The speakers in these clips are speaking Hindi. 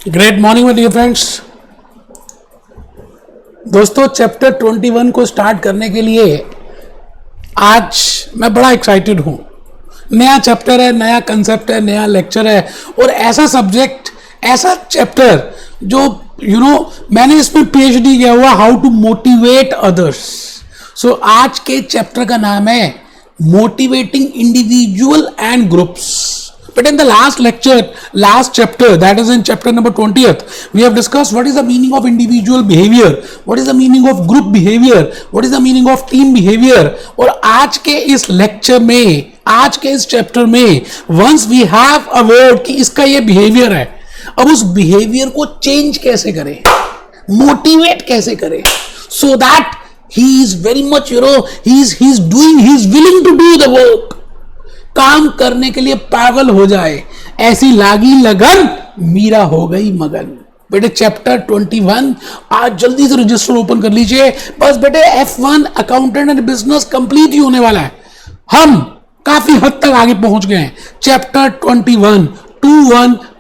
Great morning my dear friends. दोस्तों, चैप्टर 21 को स्टार्ट करने के लिए आज मैं बड़ा एक्साइटेड हूं। नया चैप्टर है, नया कंसेप्ट है, नया लेक्चर है और ऐसा सब्जेक्ट, ऐसा चैप्टर जो मैंने इसमें पीएचडी किया हुआ, हाउ टू मोटिवेट अदर्स। सो आज के चैप्टर का नाम है motivating individual and groups. But in the last chapter, that is in chapter number 20th, we have discussed what is the meaning of individual behavior, what is the meaning of group behavior, what is the meaning of team behavior. और आज के इस लेक्चर में, आज के इस चैप्टर में, once we have a word कि इसका ये बिहेवियर है, अब उस बिहेवियर को चेंज कैसे करें, मोटिवेट कैसे करें, so that he is very much, he is willing to do the work. काम करने के लिए पागल हो जाए, ऐसी लागी लगन मीरा हो गई मगन. बेटे चैप्टर 21 आज जल्दी से रजिस्टर ओपन कर लीजिए. बस बेटे F1 accountant and business complete ही होने वाला है. हम काफी हद तक आगे पहुंच गए हैं. चैप्टर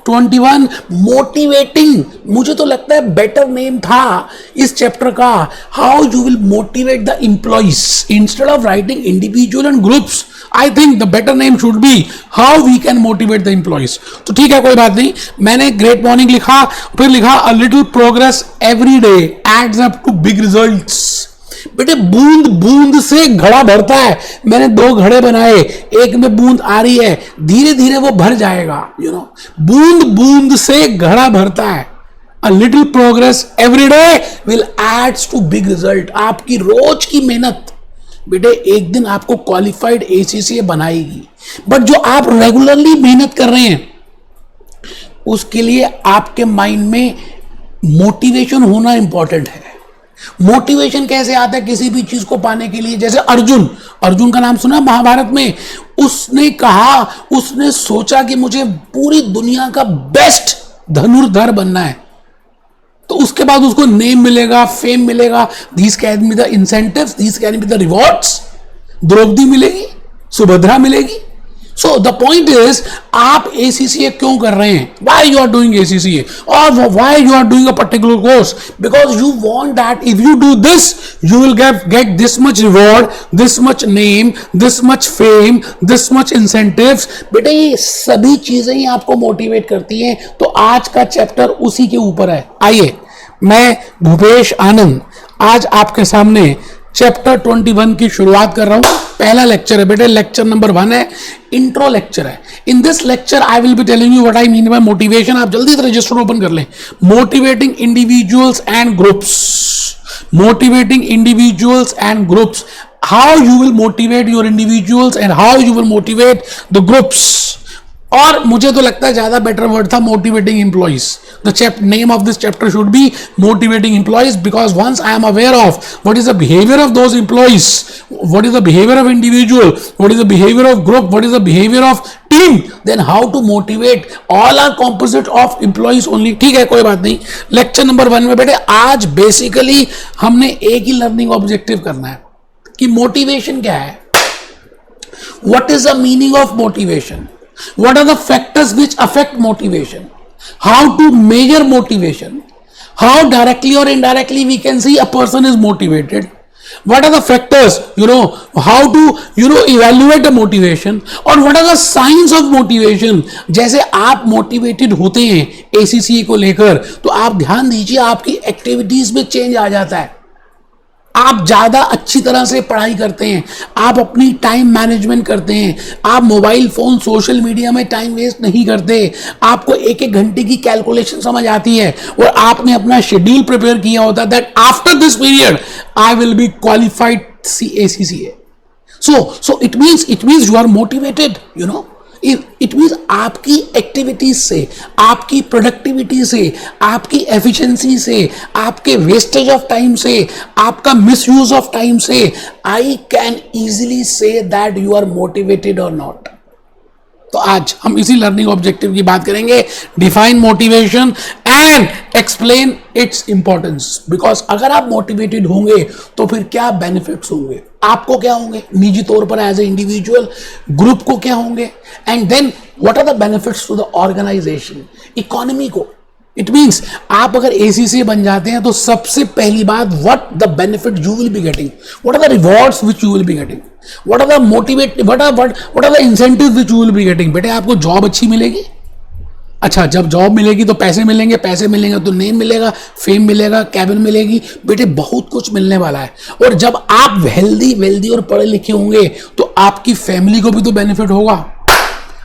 21 मोटिवेटिंग, मुझे तो लगता है बेटर नेम था इस चैप्टर का, how you will motivate the employees instead of writing individual and groups. I think the better name should be how we can motivate the employees. तो ठीक है, कोई बात नहीं. मैंने ग्रेट मॉर्निंग लिखा, फिर लिखा a little progress every day adds up to big results. बेटे बूंद बूंद से घड़ा भरता है. मैंने 2 घड़े बनाए, एक में बूंद आ रही है, धीरे धीरे वो भर जाएगा. बूंद बूंद से घड़ा भरता है. A little progress every day will adds to big result. आपकी रोज की मेहनत बेटे एक दिन आपको क्वालिफाइड ACCA बनाएगी. बट जो आप रेगुलरली मेहनत कर रहे हैं उसके लिए आपके माइंड में मोटिवेशन होना इंपॉर्टेंट है. मोटिवेशन कैसे आता है किसी भी चीज को पाने के लिए? जैसे अर्जुन का नाम सुना महाभारत में. उसने कहा, उसने सोचा कि मुझे पूरी दुनिया का बेस्ट धनुर्धर बनना है. तो उसके बाद उसको नेम मिलेगा, फेम मिलेगा. These can be the incentives, these can be the rewards. Draupadi मिलेगी, सुभद्रा मिलेगी. सो द पॉइंट इज, आप ACCA क्यों कर रहे हैं? Why you are doing ACCA और why you are doing a particular course? Because you want that if you do this you will get this much reward, this much name, this much fame, this much incentives. बेटे ये सभी चीजें ही आपको मोटिवेट करती हैं. तो आज का चैप्टर उसी के ऊपर है. आइए, मैं भूपेश आनंद आज आपके सामने चैप्टर 21 की शुरुआत कर रहा हूं. पहला लेक्चर है बेटे, लेक्चर नंबर 1 है, इंट्रो लेक्चर है. In this lecture I will be telling you what I mean by motivation. आप जल्दी से रजिस्टर ओपन कर लें. Motivating individuals and groups. Motivating individuals and groups. How you will motivate your individuals and how you will motivate the groups. और मुझे तो लगता है ज्यादा बेटर वर्ड था motivating employees. The name of this chapter should be motivating employees, because once I am aware of what is the behaviour of those employees, what is the behaviour of individual, what is the behaviour of group, what is the behaviour of team, then how to motivate. All are composite of employees only. ठीक है, कोई बात नहीं. लेक्चर नंबर 1 में बेटे आज बेसिकली हमने एक ही लर्निंग ऑब्जेक्टिव करना है कि मोटिवेशन क्या है, what is the meaning of motivation, what are the factors which affect motivation, how to measure motivation, how directly or indirectly we can see a person is motivated, what are the factors, how to evaluate a motivation, और what are the signs of motivation. जैसे आप मोटिवेटेड होते हैं ACCA को लेकर तो आप ध्यान दीजिए आपकी एक्टिविटीज में चेंज आ जाता है. आप ज्यादा अच्छी तरह से पढ़ाई करते हैं, आप अपनी टाइम मैनेजमेंट करते हैं, आप मोबाइल फोन सोशल मीडिया में टाइम वेस्ट नहीं करते, आपको 1-1 घंटे की कैलकुलेशन समझ आती है और आपने अपना शेड्यूल प्रिपेयर किया होता है that after this period I will B qualified ACCA. So it means you are motivated, it means आपकी एक्टिविटीज से, आपकी प्रोडक्टिविटी से, आपकी एफिशिएंसी से, आपके वेस्टेज ऑफ टाइम से, आपका मिस यूज ऑफ टाइम से I can easily say that you are motivated और नॉट. तो आज हम इसी लर्निंग ऑब्जेक्टिव की बात करेंगे. Define motivation and explain its importance. Because अगर आप मोटिवेटेड होंगे तो फिर क्या बेनिफिट्स होंगे, आपको क्या होंगे निजी तौर पर एज ए इंडिविजुअल, ग्रुप को क्या होंगे, and then what are the benefits to the organisation, economy को. इट मीन्स आप अगर एसीसी बन जाते हैं तो सबसे पहली बात, what the benefit you will be getting, what are the rewards which you will be getting, what are the motivate, what are the incentive which you will be getting. बेटे आपको जॉब अच्छी मिलेगी. अच्छा, जब जॉब मिलेगी तो पैसे मिलेंगे, पैसे मिलेंगे तो नेम मिलेगा, फेम मिलेगा, कैबिन मिलेगी. बेटे बहुत कुछ मिलने वाला है. और जब आप हेल्दी वेल्दी और पढ़े लिखे होंगे तो आपकी फैमिली को भी तो बेनिफिट होगा,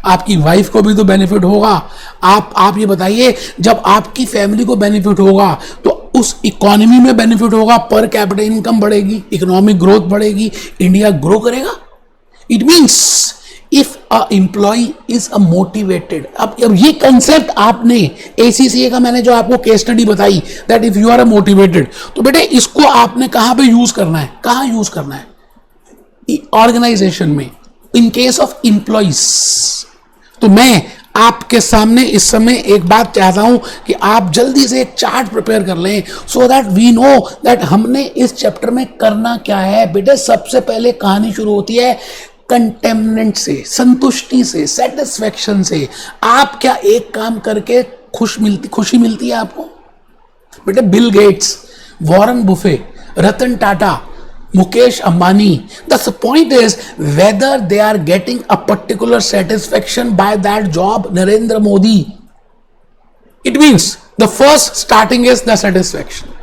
आपकी वाइफ को भी तो बेनिफिट होगा. आप ये बताइए, जब आपकी फैमिली को बेनिफिट होगा तो उस इकोनॉमी में बेनिफिट होगा, पर कैपिटल इनकम बढ़ेगी, इकोनॉमिक ग्रोथ बढ़ेगी, इंडिया ग्रो करेगा. It means if a employee is a motivated. अब ये कंसेप्ट आपने एसीसीए का मैंने जो आपको केस स्टडी बताई, that if you are a motivated, तो बेटे इसको आपने कहां पे यूज करना है, कहां यूज करना है? ऑर्गेनाइजेशन में, इन केस ऑफ एम्प्लॉइज. तो मैं आपके सामने इस समय एक बात चाहता हूं कि आप जल्दी से एक चार्ट प्रिपेयर कर लें, so that we know that हमने इस चैप्टर में करना क्या है. बेटे सबसे पहले कहानी शुरू होती है कंटेनमेंट से, संतुष्टि से, सेटिस्फेक्शन से. आप क्या एक काम करके खुशी मिलती है आपको? बेटे Bill Gates, Warren Buffett, Ratan Tata, Mukesh Ambani, the point is whether they are getting a particular satisfaction by that job. Narendra Modi. It means the first starting is the satisfaction.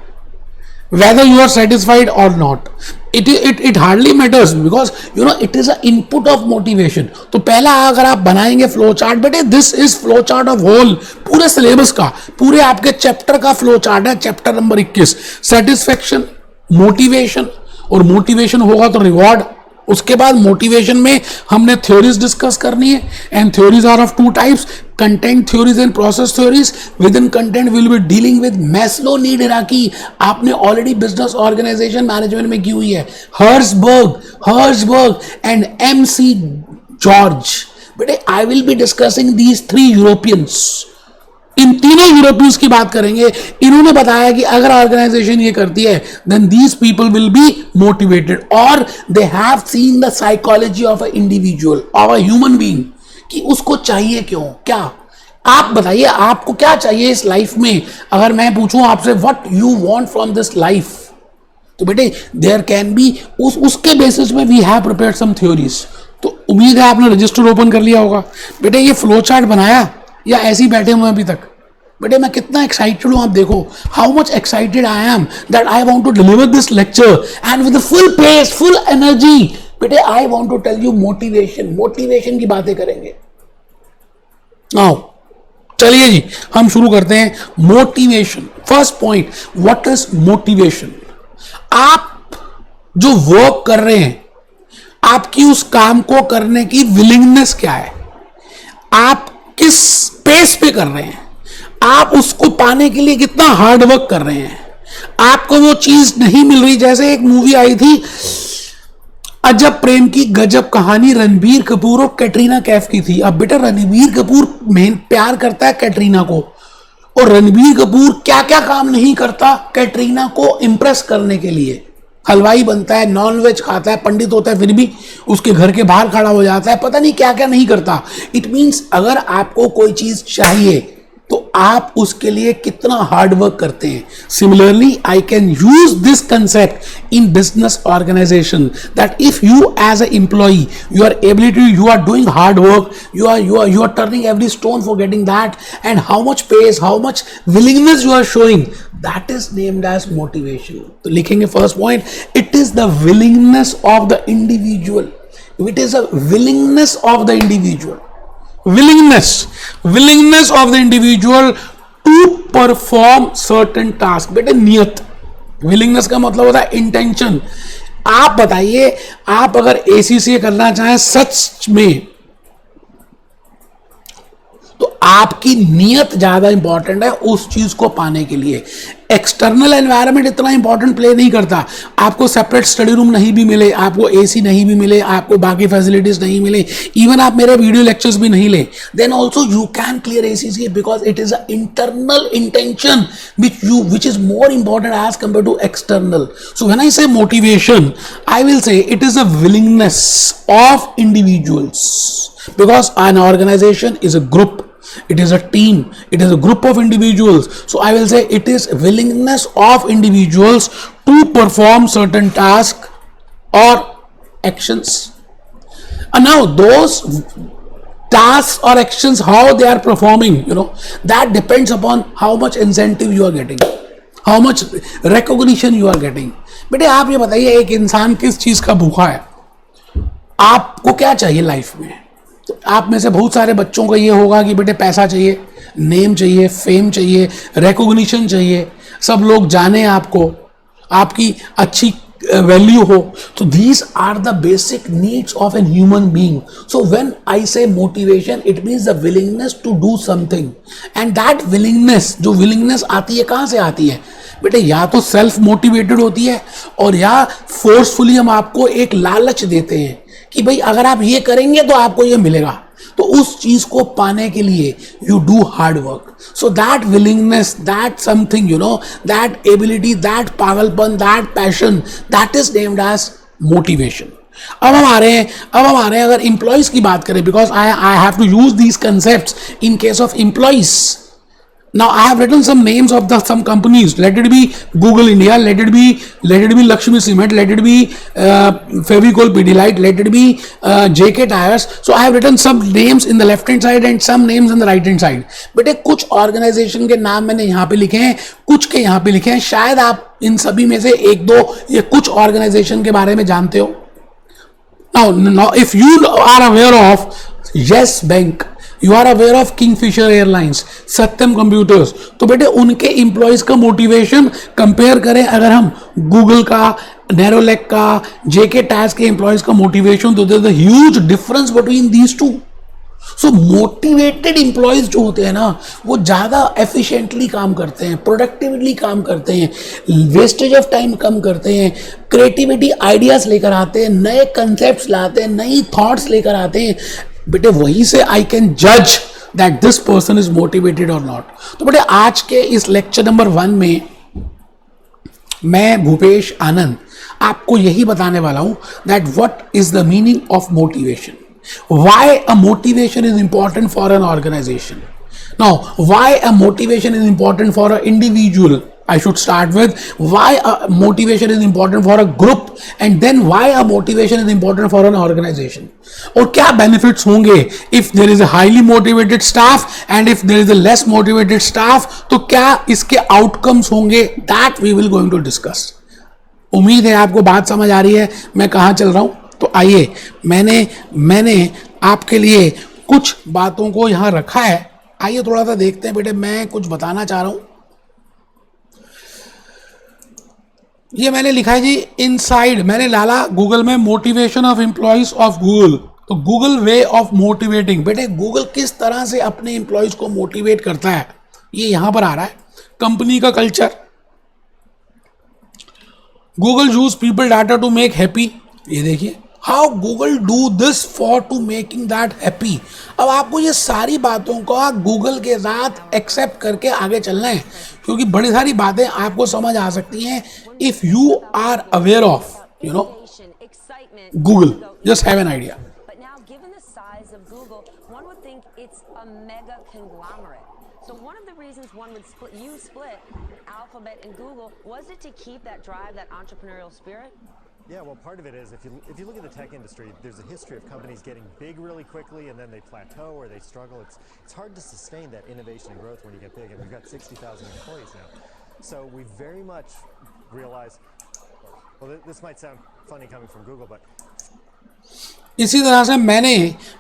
Whether you are satisfied or not, it hardly matters because you know it is an input of motivation. तो पहला अगर आप बनाएंगे फ्लो चार्ट, बेटे this is flow chart of whole पूरे सिलेबस का, पूरे आपके चैप्टर का फ्लो चार्ट है. चैप्टर नंबर 21, सेटिस्फेक्शन, मोटिवेशन, और मोटिवेशन होगा तो रिवॉर्ड. उसके बाद मोटिवेशन में हमने थ्योरीज डिस्कस करनी है, and theories are of two types, content theories and process theories. Within content will be dealing with Maslow need hierarchy. आपने ऑलरेडी बिजनेस ऑर्गेनाइजेशन मैनेजमेंट में की हुई है, हर्सबर्ग एंड MC जॉर्ज. बेटे I will be discussing these 3 Europeans. इन तीनों यूरोपियंस की बात करेंगे. इन्होंने बताया कि अगर ऑर्गेनाइजेशन ये करती है then these people will be motivated, और they have seen the psychology of a individual, of a human being, कि उसको चाहिए क्यों, क्या. आप बताइए आपको क्या चाहिए इस लाइफ में. अगर मैं पूछूं आपसे what you want from this life, तो बेटे देयर कैन बी, उसके बेसिस में we have prepared some theories. तो उम्मीद है आपने रजिस्टर ओपन कर लिया होगा. बेटे ये फ्लो चार्ट बनाया या ऐसे ही बैठे हुए अभी तक? बेटे मैं कितना एक्साइटेड हूं, आप देखो how much excited I am that I want to deliver this lecture and with full pace, full energy. बेटे I want to tell you motivation की बातें करेंगे. आओ चलिए जी हम शुरू करते हैं. Motivation, first point, what is motivation? आप जो वर्क कर रहे हैं, आपकी उस काम को करने की विलिंगनेस क्या है, आप किस पेस पे कर रहे हैं, आप उसको पाने के लिए कितना हार्ड वर्क कर रहे हैं. आपको वो चीज नहीं मिल रही. जैसे एक मूवी आई थी अजब प्रेम की गजब कहानी, रणबीर कपूर और कैटरीना कैफ की थी. अब बेटा रणबीर कपूर प्यार करता है कैटरीना को, और रणबीर कपूर क्या क्या काम नहीं करता कैटरीना को इंप्रेस करने के लिए. हलवाई बनता है, नॉनवेज खाता है, पंडित होता है, फिर भी उसके घर के बाहर खड़ा हो जाता है, पता नहीं क्या क्या नहीं करता. इट मीन्स अगर आपको कोई चीज चाहिए तो आप उसके लिए कितना हार्ड वर्क करते हैं. Similarly I can use this concept in business organisation that if you as a employee you are ability, you are doing hard work, you are turning every stone for getting that, and how much pace, how much willingness you are showing, that is named as motivation. तो लिखेंगे first point, it is the willingness of the individual. It is a willingness of the individual. willingness of the individual to perform certain task. बेटे नियत, willingness का मतलब होता है इंटेंशन. आप बताइए आप अगर ACCA करना चाहें सच में, तो आपकी नियत ज्यादा इंपॉर्टेंट है उस चीज को पाने के लिए. एक्सटर्नल एनवायरनमेंट इतना इंपॉर्टेंट प्ले नहीं करता. आपको सेपरेट स्टडी रूम नहीं भी मिले, आपको AC नहीं भी मिले, आपको बाकी फैसिलिटीज नहीं मिले, इवन आप मेरे वीडियो लेक्चर्स भी नहीं ले, then also you can clear ACCA because it is a internal intention which is more important as compared to external. So when I say motivation, I will say it is a willingness of individuals, because an organization is a group. it is a team, it is a group of individuals. So I will say it is willingness of individuals to perform certain tasks or actions. And now those tasks or actions, how they are performing, that depends upon how much incentive you are getting, how much recognition you are getting. बेटे आप ये बताइए, एक इंसान किस चीज का भूखा है? आपको क्या चाहिए लाइफ में? तो आप में से बहुत सारे बच्चों का ये होगा कि बेटे पैसा चाहिए, नेम चाहिए, फेम चाहिए, रिकॉग्निशन चाहिए, सब लोग जाने आपको, आपकी अच्छी वैल्यू हो. तो these are the basic needs of a human being. So when I say motivation, it means the willingness to do something. And that willingness, जो willingness आती है, कहाँ से आती है बेटे? या तो सेल्फ मोटिवेटेड होती है, और या फोर्सफुली हम आपको एक लालच देते हैं कि भाई अगर आप ये करेंगे तो आपको ये मिलेगा. तो उस चीज को पाने के लिए you do hard work. So that willingness, that something, that ability, that पागलपन, that passion, that is named as motivation. अब हम आ रहे हैं अगर इंप्लॉइज की बात करें, because I have to use these concepts in case of employees. Now I have written some names of some companies. Let it be Google India, let it be Lakshmi Cement, let it be Fevicol Pidilite, let it be JK Tires. So I have written some names in the left hand side and some names in the right hand side. बेटे कुछ ऑर्गेनाइजेशन के नाम मैंने यहाँ पे लिखे हैं, कुछ के यहाँ पे लिखे हैं. शायद आप इन सभी में से एक दो या कुछ ऑर्गेनाइजेशन के बारे में जानते हो. Now if you are aware of Yes Bank, you are aware of Kingfisher Airlines, Satyam computers, तो बेटे उनके इंप्लॉइज का मोटिवेशन कंपेयर करें अगर हम गूगल का, नेरोलैक का, जेके टायर्स के इंप्लॉइज का मोटिवेशन, तो there is a huge difference between these two. So motivated employees जो होते हैं ना, वो ज़्यादा एफिशिएंटली काम करते हैं, प्रोडक्टिवली काम करते हैं, वेस्टेज ऑफ टाइम कम करते हैं, क्रिएटिविटी आइडियाज लेकर आते हैं, नए कंसेप्ट्स लाते हैं, नई थॉट्स लेकर आते हैं. बेटे वहीं से आई कैन जज that this person is motivated और नॉट. तो बेटे आज के इस लेक्चर नंबर 1 में मैं भूपेश आनंद आपको यही बताने वाला हूं that what is the meaning of motivation, why a motivation is important for an organisation. Now why a motivation is important for a individual. I should start with why a motivation is important for a group, and then why a motivation is important for an organization. और क्या benefits होंगे if there is a highly motivated staff and if there is a less motivated staff, तो क्या इसके outcomes होंगे, that we will going to discuss. उम्मीद है आपको बात समझ आ रही है मैं कहाँ चल रहा हूँ. तो आइए मैंने आपके लिए कुछ बातों को यहाँ रखा है. आइए थोड़ा सा देखते हैं बेटे, मैं कुछ बताना चाह रहा हूँ. ये मैंने लिखा है जी इनसाइड, मैंने डाला गूगल में motivation of employees of Google. तो गूगल वे ऑफ मोटिवेटिंग. बेटे गूगल किस तरह से अपने एम्प्लॉइज को मोटिवेट करता है, ये यहां पर आ रहा है. कंपनी का culture, Google use people data to make happy. ये देखिए how Google do this for to making that happy. अब आपको ये सारी बातों का गूगल के साथ एक्सेप्ट करके आगे चलना है, क्योंकि बड़ी सारी बातें आपको समझ आ सकती हैं if you are aware of Google. Just have an idea. So one of the reasons you split Alphabet and Google, was it to keep that drive, that entrepreneurial spirit? Yeah, well, part of it is if you look at the tech industry, there's a history of companies getting big really quickly and then they plateau or they struggle. It's hard to sustain that innovation and growth when you get big, and we've got 60,000 employees now. So we very much realize, well, this might sound funny coming from Google, but इसी तरह से मैंने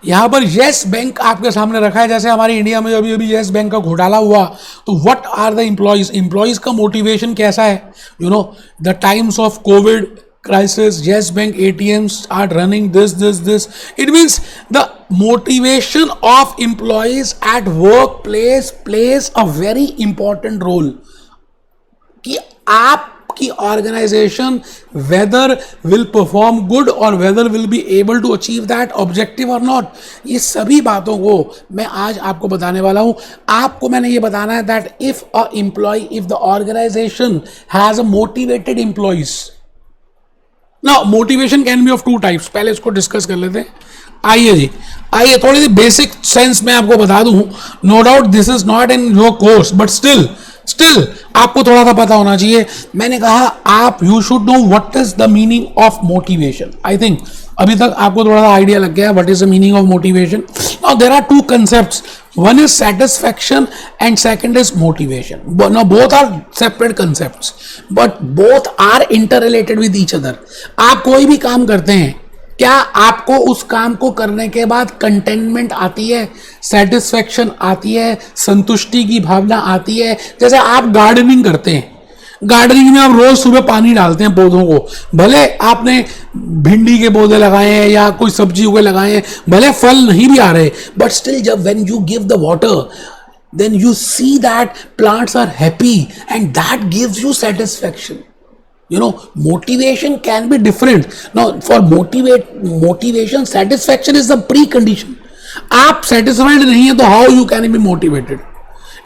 यहाँ पर येस बैंक आपके सामने रखा है. जैसे हमारी इंडिया में अभी येस बैंक का घोटाला हुआ, तो व्हाट आर द एम्प्लॉइज का मोटिवेशन कैसा है. The times of Covid crisis, yes bank ATMs are running this. It means the motivation of employees at workplace plays a very important role. कि आपकी organization whether will perform good or whether will be able to achieve that objective or not. ये सभी बातों को मैं आज आपको बताने वाला हूँ. आपको मैंने ये बताना है that if the organization has a motivated employees. Now motivation can be of two types. पहले इसको डिस्कस कर लेते हैं. आइए जी, आइए थोड़ी सी बेसिक सेंस में आपको बता दूं. No doubt this is not in your course, but still आपको थोड़ा सा पता होना चाहिए. मैंने कहा आप you should know what is the meaning of motivation. I think अभी तक आपको थोड़ा सा आइडिया लग गया what is the meaning of motivation. Now there are two concepts, one is satisfaction and second is motivation. Now both are separate concepts but both are interrelated with each other. आप कोई भी काम करते हैं, क्या आपको उस काम को करने के बाद कंटेनमेंट आती है, सेटिस्फेक्शन आती है, संतुष्टि की भावना आती है? जैसे आप गार्डनिंग करते हैं, गार्डनिंग में आप रोज सुबह पानी डालते हैं पौधों को, भले आपने भिंडी के पौधे लगाए हैं या कोई सब्जियों के लगाए हैं, भले फल नहीं भी आ रहे, बट स्टिल जब when you give the water then you see that plants are happy and that gives you satisfaction. You know, motivation can be different. Now for motivation, satisfaction is the precondition. आप satisfied नहीं है तो how you can be motivated?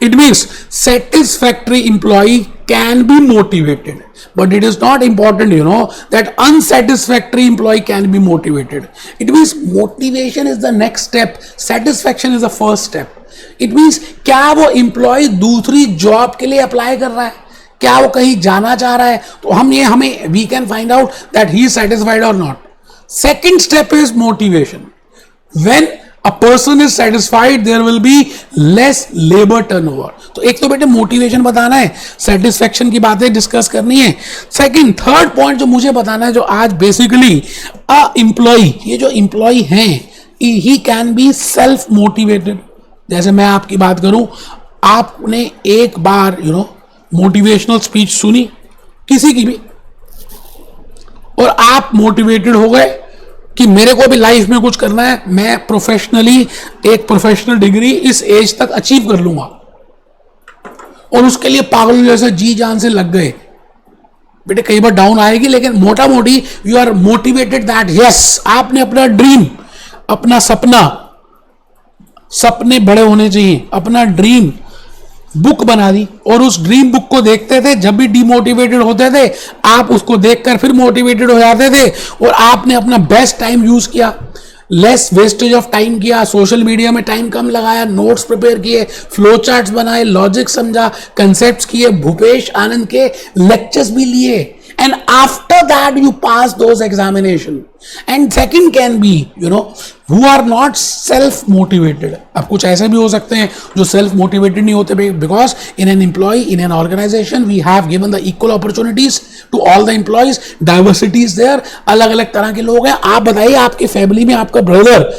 It means satisfactory employee can be motivated, but it is not important, you know, that unsatisfactory employee can be motivated. It means motivation is the next step, satisfaction is the first step. It means क्या वो एम्प्लॉय दूसरी जॉब के लिए अप्लाई कर रहा है, क्या वो कहीं जाना चाह रहा है, तो हमें we can find out that he is satisfied और not. Second step is motivation. When a person is satisfied there will be less labor turnover. तो एक तो बेटे मोटिवेशन बताना है, सेटिस्फेक्शन की बातें डिस्कस करनी है. सेकंड थर्ड पॉइंट जो मुझे बताना है, जो आज बेसिकली एम्प्लॉय, ये जो एम्प्लॉय हैं he can be self motivated. जैसे मैं आपकी बात करूं, आपने एक बार मोटिवेशनल स्पीच सुनी किसी की भी और आप मोटिवेटेड हो गए कि मेरे को भी लाइफ में कुछ करना है, मैं प्रोफेशनली एक प्रोफेशनल डिग्री इस एज तक अचीव कर लूंगा, और उसके लिए पागल जैसे जी जान से लग गए. बेटे कई बार डाउन आएगी, लेकिन मोटा मोटी you are motivated that yes, आपने अपना ड्रीम, अपना सपने बड़े होने चाहिए, अपना ड्रीम बुक बना दी, और उस ड्रीम बुक को देखते थे. जब भी डिमोटिवेटेड होते थे आप उसको देखकर फिर मोटिवेटेड हो जाते थे, और आपने अपना बेस्ट टाइम यूज किया, लेस वेस्टेज ऑफ टाइम किया, सोशल मीडिया में टाइम कम लगाया, नोट्स प्रिपेयर किए, फ्लो चार्ट्स बनाए, लॉजिक समझा, कंसेप्ट्स किए, भूपेश आनंद के लेक्चर्स भी लिए, and after that you pass those examination. And second can be, who are not self motivated. अब कुछ ऐसे भी हो सकते हैं जो सेल्फ मोटिवेटेड नहीं होते, because in an employee, in an organization we have given the equal opportunities to all the employees, diversity is there, अलग अलग तरह के लोग हैं. आप बताइए आपकी फैमिली में आपका ब्रदर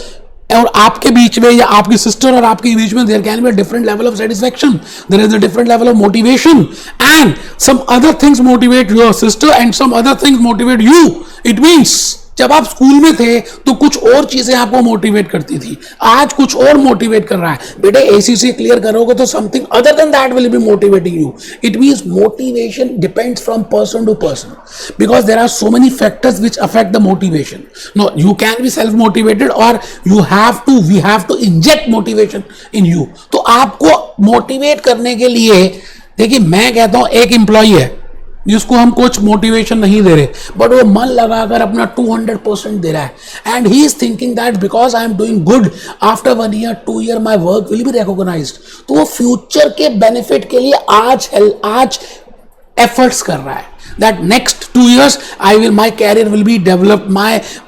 और आपके बीच में, या आपकी सिस्टर और आपके बीच में, there can be a different level of satisfaction, there is a different level of motivation, and some other things motivate your sister and some other things motivate you. It means जब आप स्कूल में थे तो कुछ और चीजें आपको मोटिवेट करती थी, आज कुछ और मोटिवेट कर रहा है. बेटे एसीसी क्लियर करोगे तो something other than that will be motivating you. It means motivation depends from person to person, because there are so many factors which affect the motivation. No, you can be self motivated और we have to inject motivation in you. तो आपको मोटिवेट करने के लिए, देखिए मैं कहता हूं एक एम्प्लॉय है जिसको हम कुछ मोटिवेशन नहीं दे रहे, बट वो मन लगाकर अपना 200% दे रहा है, and he is thinking that because I am doing good, after 1 year 2 year my work will be recognised. तो वो फ्यूचर के बेनिफिट के लिए आज एफर्ट्स कर रहा है, that next 2 years my career will be developed,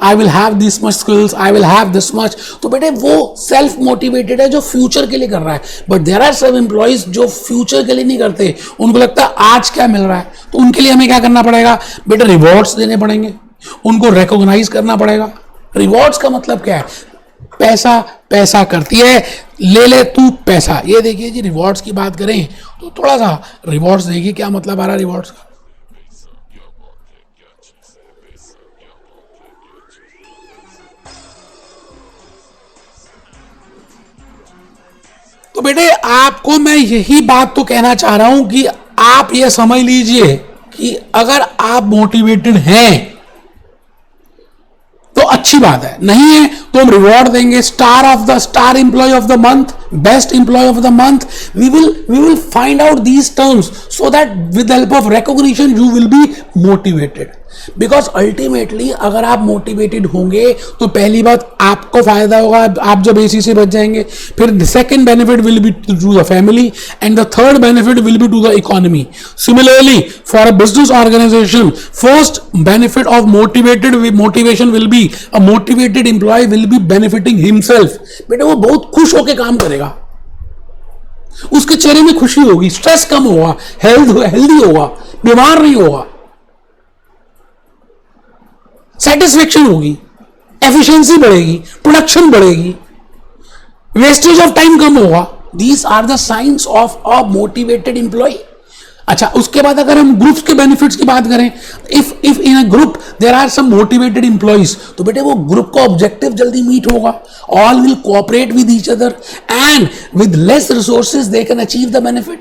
I will have this much skills, I will have this much. तो बेटे वो सेल्फ मोटिवेटेड है जो फ्यूचर के लिए कर रहा है. But there are some employees जो फ्यूचर के लिए नहीं करते, उनको लगता है आज क्या मिल रहा है, तो उनके लिए हमें क्या करना पड़ेगा बेटे, रिवॉर्ड्स देने पड़ेंगे, उनको रिकॉग्नाइज करना पड़ेगा. रिवॉर्ड्स का मतलब क्या है, पैसा करती है, ले तू पैसा. ये देखिए जी, रिवॉर्ड्स की बात करें तो थोड़ा सा रिवॉर्ड्स देखिए क्या मतलब आ रहा है रिवॉर्ड्स का. तो बेटे आपको मैं यही बात तो कहना चाह रहा हूं कि आप ये समझ लीजिए कि अगर आप मोटिवेटेड हैं तो अच्छी बात है, नहीं है तो हम रिवॉर्ड देंगे, star employee of the month best employee of the month, we will find out these terms so that with the help of recognition you will be motivated. Because ultimately अगर आप मोटिवेटेड होंगे तो पहली बात आपको फायदा होगा, आप जब एसी से बच जाएंगे, फिर second benefit will be to the family and the third benefit will be to the economy. Similarly for a business organisation, first benefit of motivation will be a motivated employee will be benefiting himself. बेटा वो बहुत खुश होकर काम करेगा, उसके चेहरे में खुशी होगी, स्ट्रेस कम होगा, हेल्दी होगा, बीमार नहीं होगा, सेटिस्फेक्शन होगी, एफिशिएंसी बढ़ेगी, प्रोडक्शन बढ़ेगी, वेस्टेज ऑफ टाइम कम होगा. These are the science of a motivated employee. अच्छा, उसके बाद अगर हम ग्रुप्स के बेनिफिट्स की बात करें, if in a group there are some motivated employees, तो बेटे वो ग्रुप का ऑब्जेक्टिव जल्दी मीट होगा, all will cooperate with each other and with less resources they can achieve the benefit.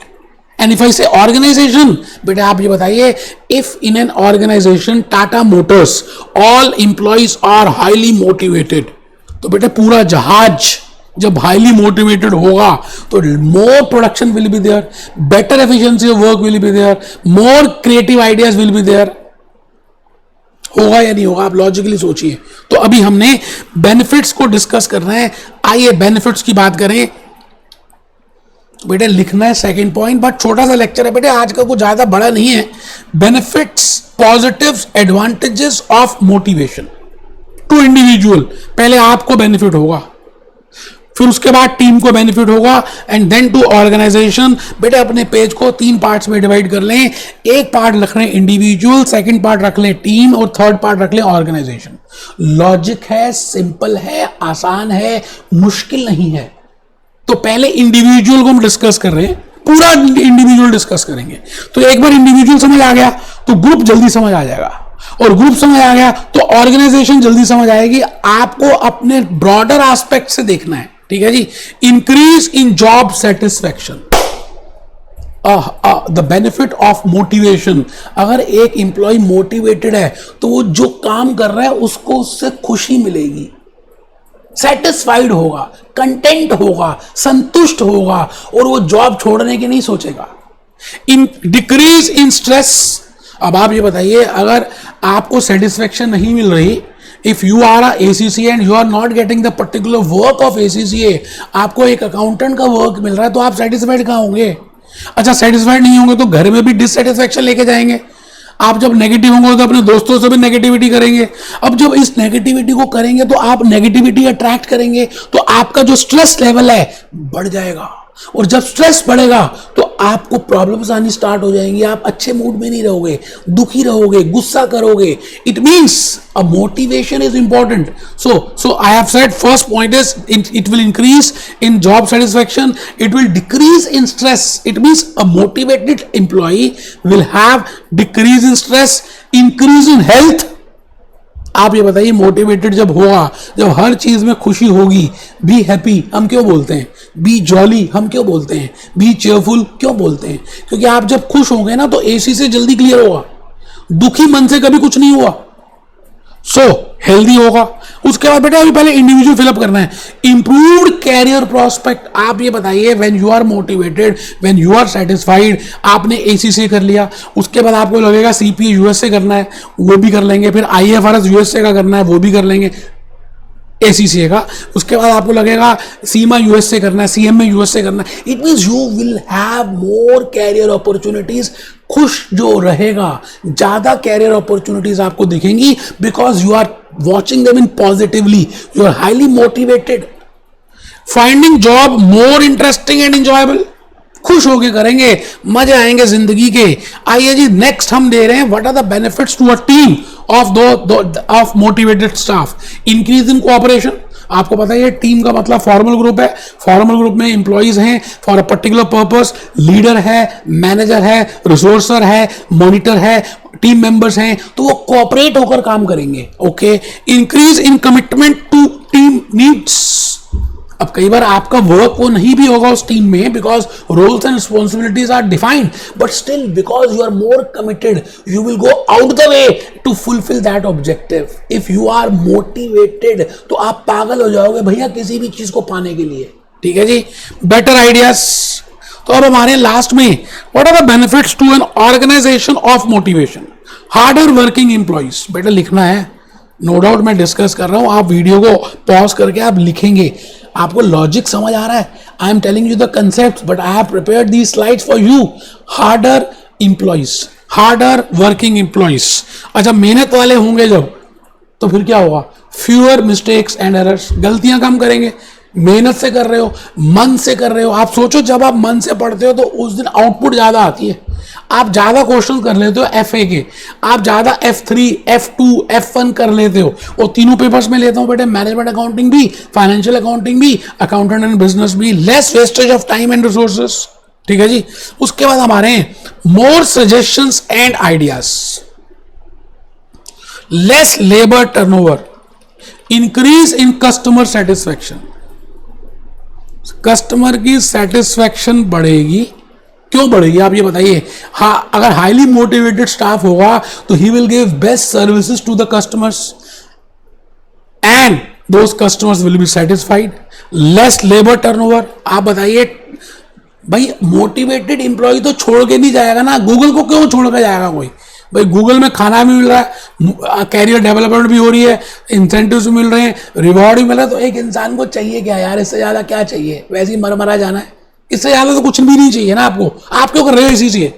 And if I say organisation, बेटे आप ये बताइए, if in an organisation Tata motors all employees are highly motivated, तो बेटे पूरा जहाज जब हाईली मोटिवेटेड होगा तो more production will be there, better efficiency of work will be there, more creative ideas will be there. होगा या नहीं होगा, आप लॉजिकली सोचिए. तो अभी हमने बेनिफिट्स को डिस्कस कर रहे हैं, आइए बेनिफिट्स की बात करें. बेटे लिखना है सेकंड पॉइंट, बट छोटा सा लेक्चर है बेटे, आज का कुछ ज्यादा बड़ा नहीं है. Benefits, positives, advantages of motivation to individual. पहले आपको बेनिफिट होगा, फिर उसके बाद टीम को बेनिफिट होगा एंड देन टू ऑर्गेनाइजेशन. बेटे अपने पेज को 3 पार्ट्स में डिवाइड कर लें. एक पार्ट रख लें इंडिविजुअल, सेकंड पार्ट रख लें टीम और थर्ड पार्ट रख लें ऑर्गेनाइजेशन. लॉजिक है, सिंपल है, आसान है, मुश्किल नहीं है. तो पहले इंडिविजुअल को हम डिस्कस कर रहे हैं, पूरा इंडिविजुअल डिस्कस करेंगे. तो एक बार इंडिविजुअल समझ आ गया तो ग्रुप जल्दी समझ आ जाएगा, और ग्रुप समझ आ गया तो ऑर्गेनाइजेशन जल्दी समझ आएगी. आपको अपने ब्रॉडर एस्पेक्ट से देखना है, ठीक है जी. Increase in job satisfaction, the benefit of motivation. अगर एक एम्प्लॉय मोटिवेटेड है तो वो जो काम कर रहा है उसको उससे खुशी मिलेगी, सेटिस्फाइड होगा, कंटेंट होगा, संतुष्ट होगा, और वो जॉब छोड़ने की नहीं सोचेगा. In decrease in stress. अब आप ये बताइए, अगर आपको सेटिस्फेक्शन नहीं मिल रही, if you are a ACCA and you are not getting the particular work of ACCA, आपको एक अकाउंटेंट का वर्क मिल रहा है, तो आप सेटिस्फाइड कहां होंगे? अच्छा, सेटिस्फाइड नहीं होंगे तो घर में भी डिससेटिस्फेक्शन लेके जाएंगे. आप जब नेगेटिव होंगे तो अपने दोस्तों से भी नेगेटिविटी करेंगे. अब जब इस नेगेटिविटी को करेंगे तो आप नेगेटिविटी अट्रैक्ट करेंगे, तो आपका जो स्ट्रेस लेवल है बढ़ जाएगा, और जब स्ट्रेस बढ़ेगा तो आपको प्रॉब्लम्स आनी स्टार्ट हो जाएंगी. आप अच्छे मूड में नहीं रहोगे, दुखी रहोगे, गुस्सा करोगे. It means a motivation is important. So I have said first point is it will increase in job satisfaction, it will decrease in stress. It means a motivated employee will have decrease in stress, increase in health. आप ये बताइए, मोटिवेटेड जब होगा, जब हर चीज में खुशी होगी, बी हैप्पी हम क्यों बोलते हैं, बी जॉली हम क्यों बोलते हैं, बी चेयरफुल क्यों बोलते हैं? क्योंकि आप जब खुश होंगे ना तो एसी से जल्दी क्लियर होगा, दुखी मन से कभी कुछ नहीं हुआ. सो हेल्दी होगा. उसके बाद बेटा अभी पहले इंडिविजुअल फिलअप करना है. Improved career prospect. आप ये बताइए, when you are motivated, when you are satisfied, आपने ACCA कर लिया, उसके बाद आपको लगेगा CPA USA करना है, वो भी कर लेंगे. फिर IFRS USA का करना है, वो भी कर लेंगे ACCA का. उसके बाद आपको लगेगा सीमा USA करना है, CMA USA करना है. It means you will have more career opportunities. खुश जो रहेगा, ज्यादा कैरियर अपॉर्चुनिटीज आपको दिखेंगी, because you are watching them in positively, you are highly motivated. Finding job more interesting and enjoyable. खुश होके करेंगे, मजे आएंगे जिंदगी के. आइए जी, नेक्स्ट हम दे रहे हैं what are the benefits to a team of motivated staff. Increase in cooperation. आपको पता है टीम का मतलब फॉर्मल ग्रुप है. फॉर्मल ग्रुप में इंप्लॉइज हैं for a particular purpose, leader है, मैनेजर है, रिसोर्सर है, मॉनिटर है, टीम मेंबर्स हैं, तो वो कोऑपरेट होकर काम करेंगे. Okay. Increase in commitment to team needs. अब कई बार आपका वर्क वो नहीं भी होगा उस टीम में, because roles and responsibilities are defined, but still because you are more committed you will go out the way to fulfil that objective. If you are motivated तो आप पागल हो जाओगे भैया किसी भी चीज को पाने के लिए. ठीक है जी, बेटर आइडियाज। तो अब हमारे लास्ट में what are the benefits to an organisation of motivation, harder working employees. बेटा लिखना है, नो डाउट मैं डिस्कस कर रहा हूं, आप वीडियो को पॉज करके आप लिखेंगे, आपको लॉजिक समझ आ रहा है। I am telling you the concept but I have prepared these slides for you. Harder employees, harder working employees. अच्छा, मेहनत वाले होंगे जब, तो फिर क्या होगा, फ्यूअर मिस्टेक्स एंड एरर्स, गलतियां कम करेंगे। मेहनत से कर रहे हो, मन से कर रहे हो, आप सोचो जब आप मन से पढ़ते हो तो उस दिन आउटपुट ज्यादा आती है। आप ज्यादा क्वेश्चन कर लेते हो FA के, आप ज्यादा F3 F2 F1 कर लेते हो। और तीनों पेपर्स में लेता हूं बेटे, मैनेजमेंट अकाउंटिंग भी, फाइनेंशियल अकाउंटिंग भी, अकाउंटेंट एंड बिजनेस भी। Less wastage of time and resources, ठीक है जी। उसके बाद हमारे more suggestions and ideas, less labour turnover, increase in customer satisfaction. Customer की सेटिस्फैक्शन बढ़ेगी। क्यों बढ़ेगी आप ये बताइए। हाँ, अगर हाईली मोटिवेटेड स्टाफ होगा तो he will give best services to the customers and those customers will be satisfied. Less labour turnover. आप बताइए भाई, मोटिवेटेड एम्प्लॉय तो छोड़ के नहीं जाएगा ना, गूगल को क्यों छोड़ के जाएगा कोई। भाई गूगल में खाना भी मिल रहा है, कैरियर डेवलपमेंट भी हो रही है, इंसेंटिव्स भी मिल रहे हैं, रिवॉर्ड भी मिल रहा है, तो एक इंसान को चाहिए क्या यार, इससे ज्यादा क्या चाहिए। वैसे ही मरा जाना है, इससे ज्यादा तो कुछ भी नहीं चाहिए ना आपको। आप क्यों कर रहे हो इसी चाहिए,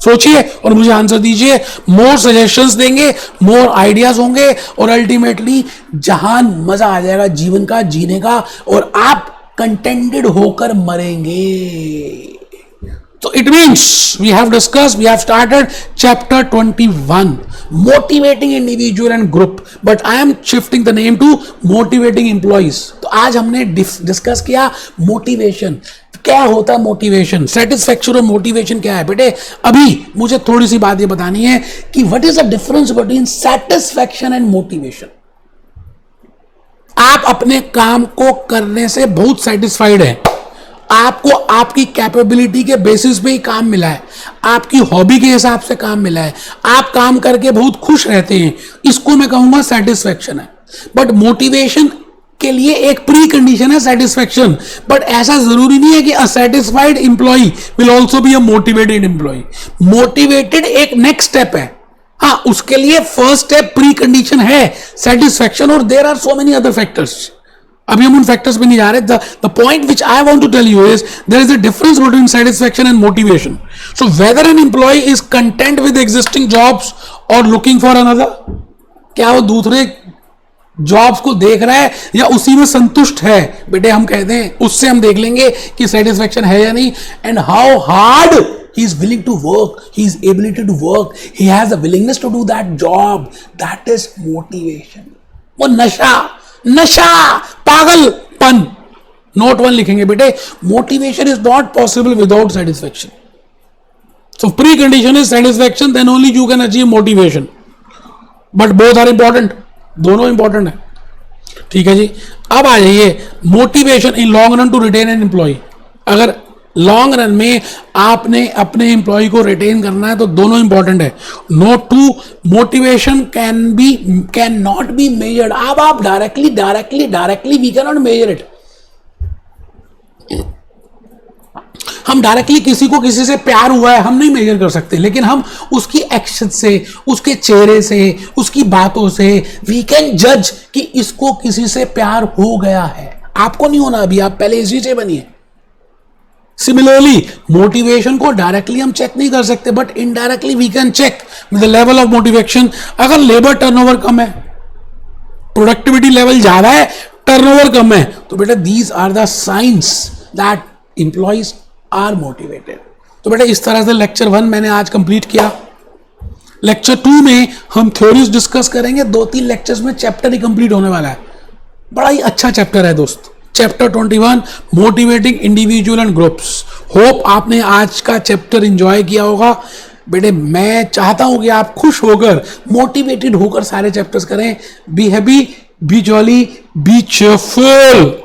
सोचिए और मुझे आंसर दीजिए। मोर सजेशंस देंगे, मोर आइडियाज होंगे और अल्टीमेटली जहां मजा आ जाएगा जीवन का जीने का, और आप कंटेंटेड होकर मरेंगे। So it means we have discussed, we have started chapter 21, motivating individual and group, but I am shifting the name to motivating employees. तो आज हमने डिस्कस किया मोटिवेशन, क्या होता है मोटिवेशन, सेटिस्फैक्शन और मोटिवेशन क्या है। बेटे अभी मुझे थोड़ी सी बात ये बतानी है कि what is the difference between satisfaction and motivation. आप अपने काम को करने से बहुत सेटिस्फाइड हैं, आपको आपकी कैपेबिलिटी के बेसिस पे ही काम मिला है, आपकी हॉबी के हिसाब से काम मिला है, आप काम करके बहुत खुश रहते हैं, इसको मैं कहूंगा सेटिस्फैक्शन है। बट मोटिवेशन के लिए एक प्री कंडीशन है सेटिस्फैक्शन, बट ऐसा जरूरी नहीं है कि a satisfied employee will also be a motivated employee. Motivated एक नेक्स्ट स्टेप है, हाँ उसके लिए फर्स्ट स्टेप प्री कंडीशन है सेटिस्फैक्शन, और there are so many other factors. अभी हम उन फैक्टर्स पे नहीं जा रहे। The point which I want to tell you is there is a difference between satisfaction and motivation. So whether an employee is content with existing jobs और लुकिंग फॉर अनदर, क्या वो दूसरे जॉब्स को देख रहा है या उसी में संतुष्ट है। बेटे हम कहते हैं उससे हम देख लेंगे कि सेटिस्फैक्शन है या नहीं, and how hard he is willing to work, his ability to work, he has the willingness to do that job, that is motivation. वो नशा पागलपन, नोट 1 लिखेंगे बेटे। Motivation is not possible without satisfaction. So precondition is satisfaction, then only you can achieve motivation, but both are important, दोनों इंपॉर्टेंट है। ठीक है जी, अब आ जाइए motivation in long run to retain an employee. अगर लॉन्ग रन में आपने अपने एम्प्लॉय को रिटेन करना है तो दोनों इंपॉर्टेंट है। Note 2, motivation can not be measured. अब आप directly we can not measure it. हम डायरेक्टली किसी को किसी से प्यार हुआ है हम नहीं मेजर कर सकते, लेकिन हम उसकी एक्शन से, उसके चेहरे से, उसकी बातों से वी कैन जज कि इसको किसी से प्यार हो गया है। आपको नहीं होना अभी, आप पहले इसी से बनिए। सिमिलरली मोटिवेशन को डायरेक्टली हम चेक नहीं कर सकते, but indirectly we can check with the level of motivation. अगर लेबर टर्नओवर कम है, प्रोडक्टिविटी लेवल ज्यादा है, टर्नओवर कम है, तो बेटा these are the science that employees are motivated. तो बेटा इस तरह से लेक्चर 1 मैंने आज कंप्लीट किया। लेक्चर 2 में हम थ्योरीज डिस्कस करेंगे। 2-3 लेक्चर्स में चैप्टर ही कंप्लीट होने वाला है। बड़ा ही अच्छा चैप्टर है दोस्त, chapter 21, motivating individual and groups. Hope आपने आज का चैप्टर एंजॉय किया होगा। बेटे मैं चाहता हूं कि आप खुश होकर, मोटिवेटेड होकर सारे चैप्टर्स करें। Be happy, B jolly, B cheerful.